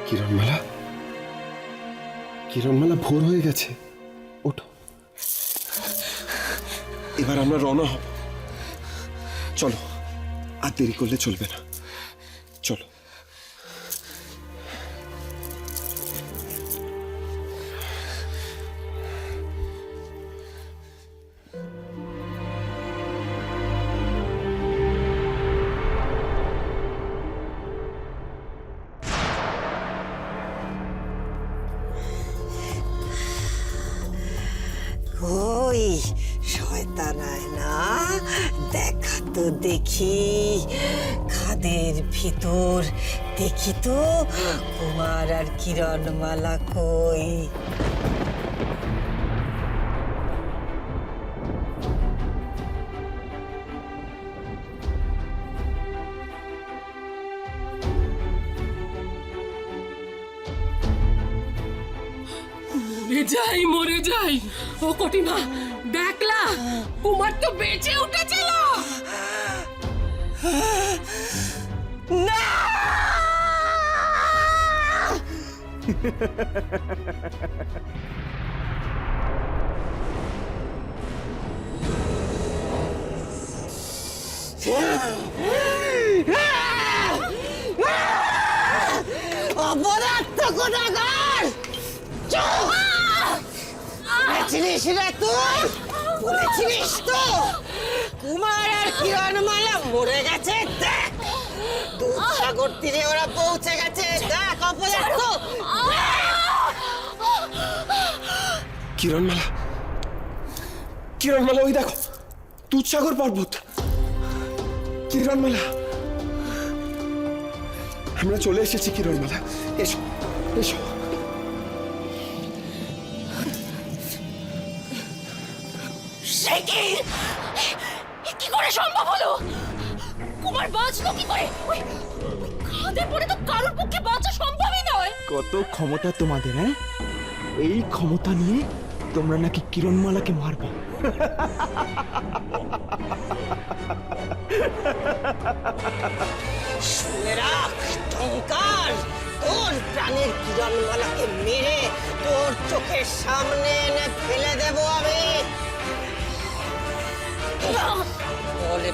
কিরণমালা, কিরণমালা, ভোর হয়ে গেছে, ওঠো। এবার আমরা রওনা হব। চলো, আর দেরি করলে চলবে না, চলো। ওই শয়তান আয়না, দেখা তো দেখি খাদের ভিতর, দেখি তো কুমার আর কিরণমালা কই। মরে যাই। ও কটিমা, দেখলা কুমার তো বেঁচে উঠেছিল। না, অপরাধ তো কোথাকার। বলেছিলিস রে তুই, বলেছিলিস তো কুমার আর কিরণমালা মরে গেছে। দেখ, দুধসাগর তীরে ওরা পৌঁছে গেছে। দেখ অপরাধ তো। কিরণমালা, কিরণমালা, ওই দেখো দুধসাগর পর্বত। কিরণমালা, আমরা চলে এসেছি। কিরণমালা, এসো, এসো। সে কি করে সম্ভব হলো? কুমার বাঁচলো কি করে? ওই খাদের পরে তো কারোর পক্ষে বাঁচা সম্ভবই নয়। কত ক্ষমতা তোমাদের, হ্যাঁ? এই ক্ষমতা নিয়ে তোমরা নাকি কিরণমালাকে মারবে। শুনে রাখ টঙ্কার, তোর প্রাণের কিরণমালাকে মেরে তোর চোখের সামনে এনে ফেলে দেবো আমি। বলে